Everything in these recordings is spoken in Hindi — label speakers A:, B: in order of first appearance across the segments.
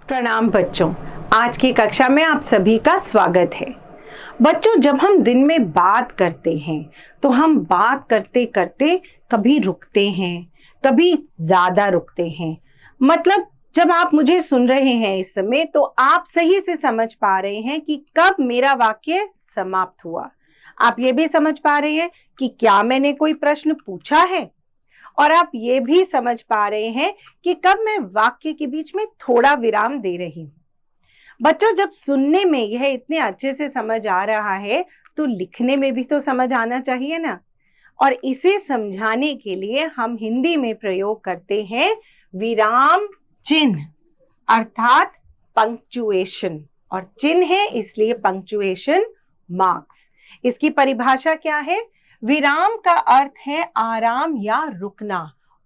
A: प्रणाम बच्चों। आज की कक्षा में आप सभी का स्वागत है। बच्चों, जब हम दिन में बात करते हैं तो हम बात करते करते कभी रुकते हैं, कभी ज्यादा रुकते हैं। मतलब जब आप मुझे सुन रहे हैं इस समय, तो आप सही से समझ पा रहे हैं कि कब मेरा वाक्य समाप्त हुआ। आप ये भी समझ पा रहे हैं कि क्या मैंने कोई प्रश्न पूछा है, और आप ये भी समझ पा रहे हैं कि कब मैं वाक्य के बीच में थोड़ा विराम दे रही हूं। बच्चों, जब सुनने में यह इतने अच्छे से समझ आ रहा है तो लिखने में भी तो समझ आना चाहिए ना। और इसे समझाने के लिए हम हिंदी में प्रयोग करते हैं विराम चिन्ह, अर्थात पंक्चुएशन। और चिन्ह है इसलिए पंक्चुएशन मार्क्स। इसकी परिभाषा क्या है? विराम का अर्थ है आराम या रुकना,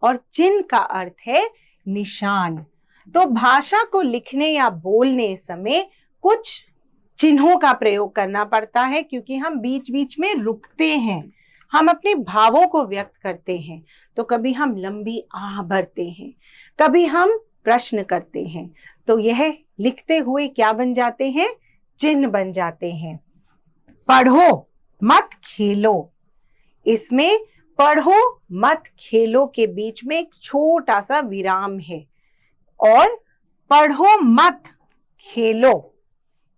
A: और चिन्ह का अर्थ है निशान। तो भाषा को लिखने या बोलने समय कुछ चिन्हों का प्रयोग करना पड़ता है, क्योंकि हम बीच बीच में रुकते हैं, हम अपने भावों को व्यक्त करते हैं। तो कभी हम लंबी आह भरते हैं, कभी हम प्रश्न करते हैं, तो यह लिखते हुए क्या बन जाते हैं? चिन्ह बन जाते हैं। पढ़ो मत खेलो, इसमें पढ़ो मत खेलो के बीच में एक छोटा सा विराम है। और पढ़ो मत खेलो,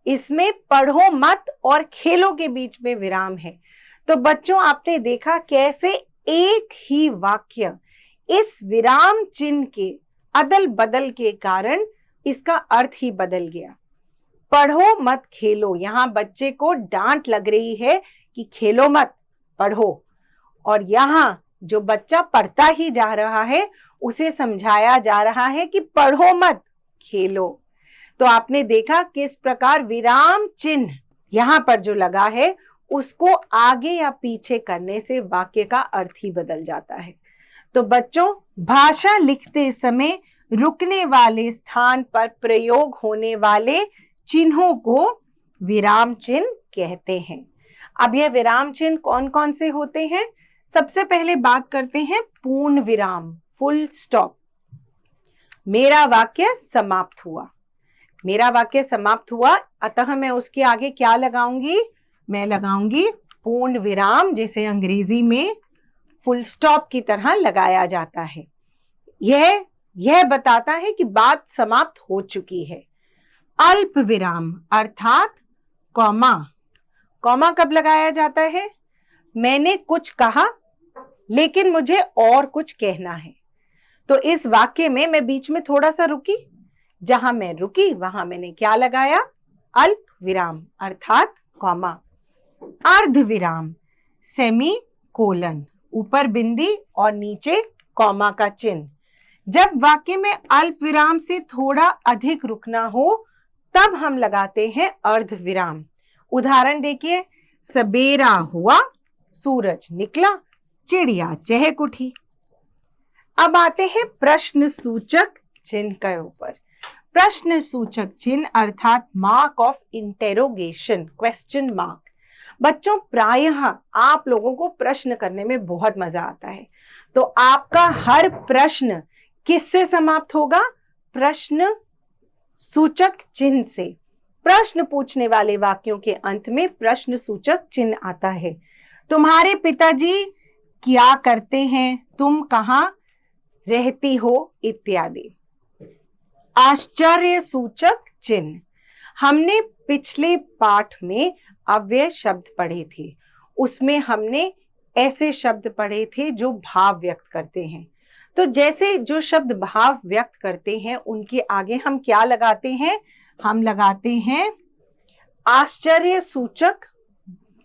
A: इसमें पढ़ो मत और खेलो के बीच में विराम है। तो बच्चों, आपने देखा कैसे एक ही वाक्य इस विराम चिन्ह के अदल बदल के कारण इसका अर्थ ही बदल गया। पढ़ो मत खेलो, यहां बच्चे को डांट लग रही है कि खेलो मत, पढ़ो। और यहाँ जो बच्चा पढ़ता ही जा रहा है उसे समझाया जा रहा है कि पढ़ो मत, खेलो। तो आपने देखा किस प्रकार विराम चिन्ह यहाँ पर जो लगा है उसको आगे या पीछे करने से वाक्य का अर्थ ही बदल जाता है। तो बच्चों, भाषा लिखते समय रुकने वाले स्थान पर प्रयोग होने वाले चिन्हों को विराम चिन्ह कहते हैं। अब यह विराम चिन्ह कौन कौन से होते हैं? सबसे पहले बात करते हैं पूर्ण विराम, फुल स्टॉप। मेरा वाक्य समाप्त हुआ, मेरा वाक्य समाप्त हुआ, अतः मैं उसके आगे क्या लगाऊंगी? मैं लगाऊंगी पूर्ण विराम, जिसे अंग्रेजी में फुल स्टॉप की तरह लगाया जाता है। यह बताता है कि बात समाप्त हो चुकी है। अल्प विराम अर्थात कॉमा, कॉमा कब लगाया जाता है? मैंने कुछ कहा लेकिन मुझे और कुछ कहना है, तो इस वाक्य में मैं बीच में थोड़ा सा रुकी, जहां मैं रुकी वहां मैंने क्या लगाया? अल्प विराम अर्थात कॉमा। अर्ध विराम सेमी कोलन, ऊपर बिंदी और नीचे कॉमा का चिन्ह। जब वाक्य में अल्प विराम से थोड़ा अधिक रुकना हो तब हम लगाते हैं अर्ध विराम। उदाहरण देखिए, सबेरा हुआ, सूरज निकला, चिड़िया चहक उठी। अब आते हैं प्रश्न सूचक चिन्ह के ऊपर। प्रश्न सूचक चिन्ह अर्थात mark of interrogation, question mark. बच्चों, प्रायः आप लोगों को प्रश्न करने में बहुत मजा आता है, तो आपका हर प्रश्न किससे समाप्त होगा? प्रश्न सूचक चिन्ह से। प्रश्न पूछने वाले वाक्यों के अंत में प्रश्न सूचक चिन्ह आता है। तुम्हारे पिताजी क्या करते हैं? तुम कहाँ रहती हो? इत्यादि। आश्चर्य सूचक चिन्ह, हमने पिछले पाठ में अव्यय शब्द पढ़े थे, उसमें हमने ऐसे शब्द पढ़े थे जो भाव व्यक्त करते हैं। तो जैसे जो शब्द भाव व्यक्त करते हैं उनके आगे हम क्या लगाते हैं? हम लगाते हैं आश्चर्य सूचक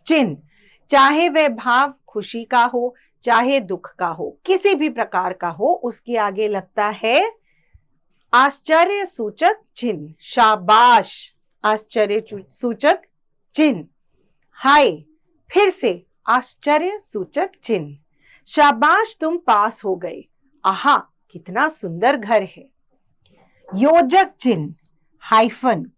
A: चिन्ह। चाहे वह भाव खुशी का हो, चाहे दुख का हो, किसी भी प्रकार का हो, उसके आगे लगता है आश्चर्य सूचक चिन्ह। शाबाश, आश्चर्य सूचक चिन्ह। हाय, फिर से आश्चर्य सूचक चिन्ह। शाबाश, तुम पास हो गए। आहा, कितना सुंदर घर है। योजक चिन्ह, हाइफन।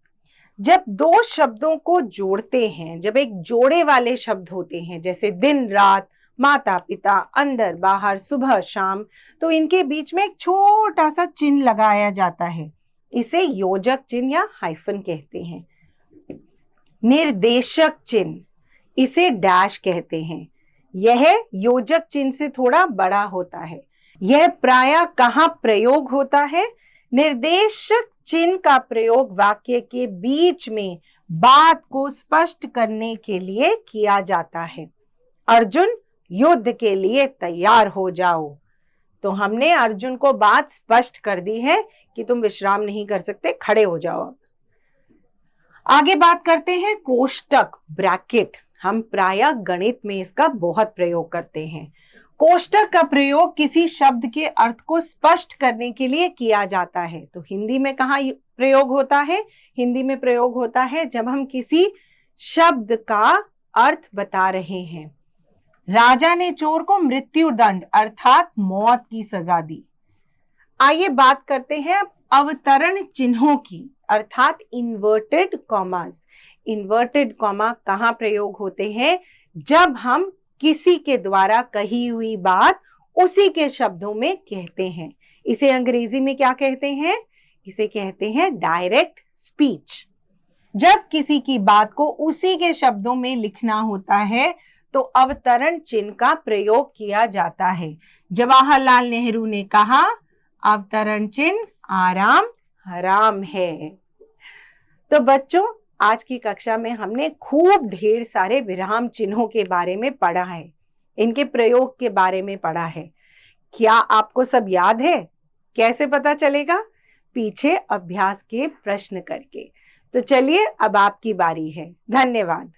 A: जब दो शब्दों को जोड़ते हैं, जब एक जोड़े वाले शब्द होते हैं, जैसे दिन रात, माता पिता, अंदर बाहर, सुबह शाम, तो इनके बीच में एक छोटा सा चिन्ह लगाया जाता है। इसे योजक चिन्ह या हाइफन कहते हैं। निर्देशक चिन्ह, इसे डैश कहते हैं। यह योजक चिन्ह से थोड़ा बड़ा होता है। यह प्रायः कहाँ प्रयोग होता है? निर्देशक चिन्ह का प्रयोग वाक्य के बीच में बात को स्पष्ट करने के लिए किया जाता है। अर्जुन, युद्ध के लिए तैयार हो जाओ। तो हमने अर्जुन को बात स्पष्ट कर दी है कि तुम विश्राम नहीं कर सकते, खड़े हो जाओ। आगे बात करते हैं कोष्टक, ब्रैकेट। हम प्रायः गणित में इसका बहुत प्रयोग करते हैं। कोष्टक का प्रयोग किसी शब्द के अर्थ को स्पष्ट करने के लिए किया जाता है। तो हिंदी में कहाँ प्रयोग होता है? हिंदी में प्रयोग होता है जब हम किसी शब्द का अर्थ बता रहे हैं। राजा ने चोर को मृत्यु दंड अर्थात मौत की सजा दी। आइए बात करते हैं अवतरण चिन्हों की, अर्थात इन्वर्टेड कॉमास। इन्वर्टेड कॉमा कहाँ प्रयोग होते हैं? जब हम किसी के द्वारा कही हुई बात उसी के शब्दों में कहते हैं। इसे अंग्रेजी में क्या कहते हैं? इसे कहते हैं डायरेक्ट स्पीच। जब किसी की बात को उसी के शब्दों में लिखना होता है तो अवतरण चिन्ह का प्रयोग किया जाता है। जवाहरलाल नेहरू ने कहा, अवतरण चिन्ह आराम हराम है। तो बच्चों, आज की कक्षा में हमने खूब ढेर सारे विराम चिन्हों के बारे में पढ़ा है, इनके प्रयोग के बारे में पढ़ा है। क्या आपको सब याद है? कैसे पता चलेगा? पीछे अभ्यास के प्रश्न करके। तो चलिए, अब आपकी बारी है। धन्यवाद।